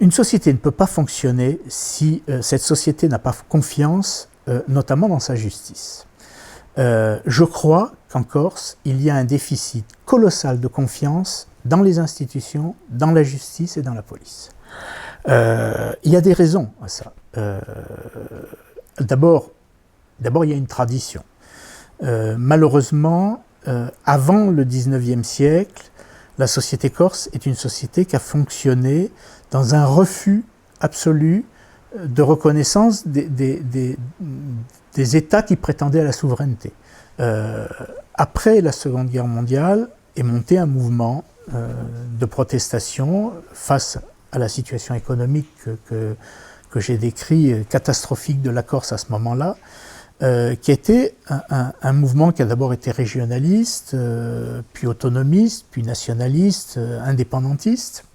Une société ne peut pas fonctionner si cette société n'a pas confiance, notamment dans sa justice. Je crois qu'en Corse, il y a un déficit colossal de confiance dans les institutions, dans la justice et dans la police. Il y a des raisons à ça. D'abord, il y a une tradition. Malheureusement, avant le 19e siècle, la société corse est une société qui a fonctionné dans un refus absolu de reconnaissance des États qui prétendaient à la souveraineté. Après la Seconde Guerre mondiale est monté un mouvement de protestation face à la situation économique que j'ai décrit, catastrophique de la Corse à ce moment-là, qui était un mouvement qui a d'abord été régionaliste, puis autonomiste, puis nationaliste, indépendantiste,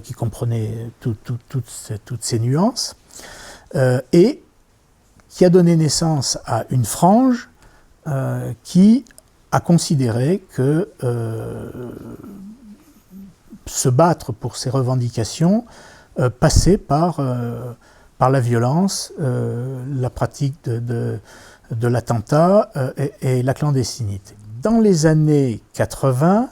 qui comprenait toutes ces nuances, et qui a donné naissance à une frange qui a considéré que se battre pour ses revendications passait par la violence, la pratique de l'attentat et la clandestinité. Dans les années 80,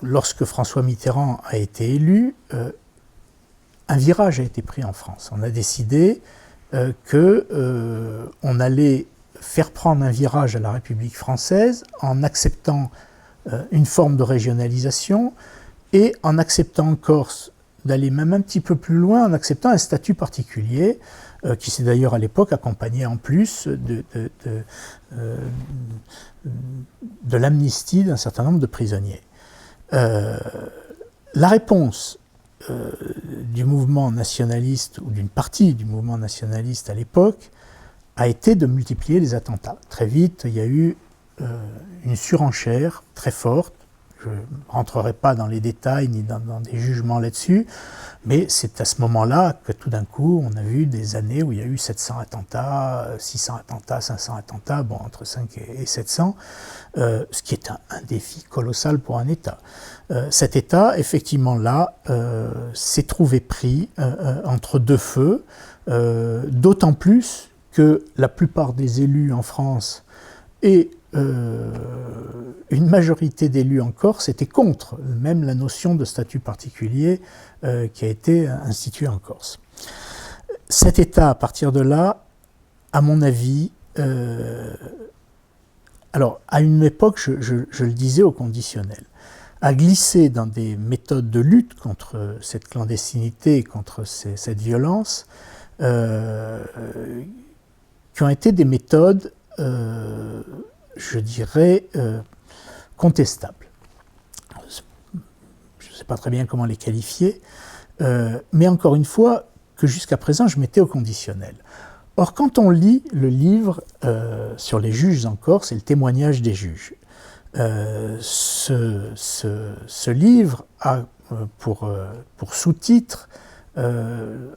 lorsque François Mitterrand a été élu, un virage a été pris en France. On a décidé qu'on allait faire prendre un virage à la République française en acceptant une forme de régionalisation et en acceptant en Corse d'aller même un petit peu plus loin, en acceptant un statut particulier qui s'est d'ailleurs à l'époque accompagné en plus de l'amnistie d'un certain nombre de prisonniers. La réponse du mouvement nationaliste, ou d'une partie du mouvement nationaliste à l'époque, a été de multiplier les attentats. Très vite, il y a eu une surenchère très forte. Je ne rentrerai pas dans les détails ni dans des jugements là-dessus, mais c'est à ce moment-là que tout d'un coup, on a vu des années où il y a eu 700 attentats, 600 attentats, 500 attentats, bon, entre 5 et 700, ce qui est un défi colossal pour un État. Cet État, effectivement, là, s'est trouvé pris entre deux feux, d'autant plus que la plupart des élus en France et une majorité d'élus en Corse étaient contre même la notion de statut particulier qui a été instituée en Corse. Cet État, à partir de là, à mon avis, alors à une époque, je le disais au conditionnel, a glissé dans des méthodes de lutte contre cette clandestinité, contre cette violence, qui ont été des méthodes je dirais, contestables. Je ne sais pas très bien comment les qualifier, mais encore une fois, que jusqu'à présent, je mettais au conditionnel. Or, quand on lit le livre sur les juges en Corse et le témoignage des juges, ce livre a pour sous-titre un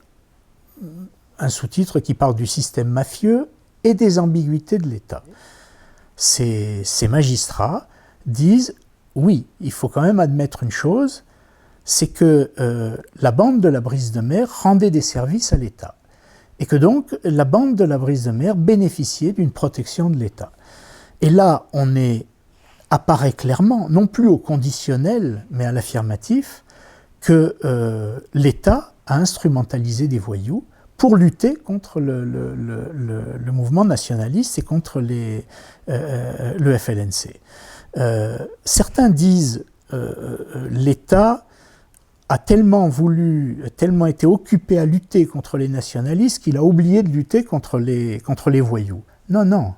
sous-titre qui parle du système mafieux et des ambiguïtés de l'État. Ces magistrats disent « oui, il faut quand même admettre une chose, c'est que la bande de la Brise de Mer rendait des services à l'État et que donc la bande de la Brise de Mer bénéficiait d'une protection de l'État. » Et là, apparaît clairement, non plus au conditionnel, mais à l'affirmatif, que l'État a instrumentalisé des voyous pour lutter contre le mouvement nationaliste et contre le FLNC. Certains disent l'État a tellement été occupé à lutter contre les nationalistes qu'il a oublié de lutter contre les voyous. Non,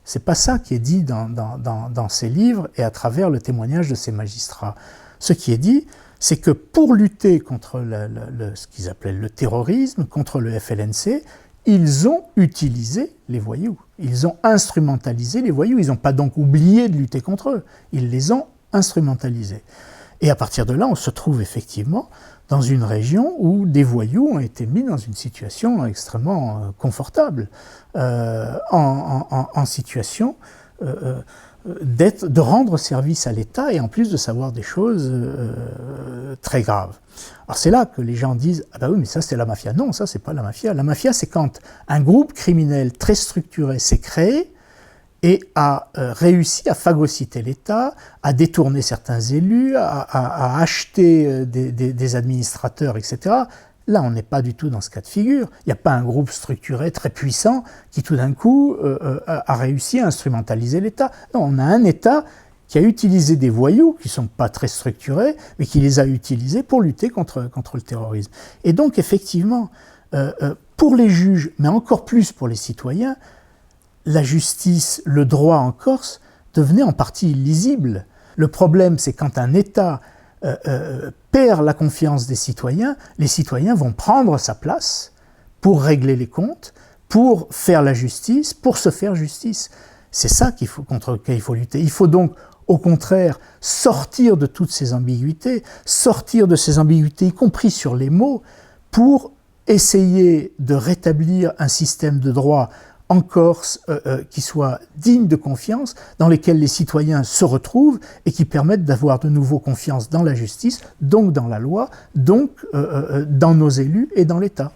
c'est pas ça qui est dit dans ces livres et à travers le témoignage de ces magistrats. Ce qui est dit, c'est que pour lutter contre ce qu'ils appelaient le terrorisme, contre le FLNC, ils ont utilisé les voyous. Ils ont instrumentalisé les voyous. Ils n'ont pas donc oublié de lutter contre eux. Ils les ont instrumentalisés. Et à partir de là, on se trouve effectivement dans une région où des voyous ont été mis dans une situation extrêmement confortable, en situation de rendre service à l'État et en plus de savoir des choses très grave. Alors c'est là que les gens disent « Ah ben oui, mais ça c'est la mafia ». Non, ça c'est pas la mafia. La mafia, c'est quand un groupe criminel très structuré s'est créé et a réussi à phagocyter l'État, à détourner certains élus, à acheter des administrateurs, etc. Là, on n'est pas du tout dans ce cas de figure. Il n'y a pas un groupe structuré très puissant qui tout d'un coup a réussi à instrumentaliser l'État. Non, on a un État qui a utilisé des voyous qui ne sont pas très structurés, mais qui les a utilisés pour lutter contre le terrorisme. Et donc, effectivement, pour les juges, mais encore plus pour les citoyens, la justice, le droit en Corse devenait en partie illisible. Le problème, c'est quand un État perd la confiance des citoyens, les citoyens vont prendre sa place pour régler les comptes, pour faire la justice, pour se faire justice. C'est ça contre lequel il faut lutter. Il faut donc, au contraire, sortir de toutes ces ambiguïtés, y compris sur les mots, pour essayer de rétablir un système de droit en Corse qui soit digne de confiance, dans lesquels les citoyens se retrouvent et qui permettent d'avoir de nouveau confiance dans la justice, donc dans la loi, donc dans nos élus et dans l'État.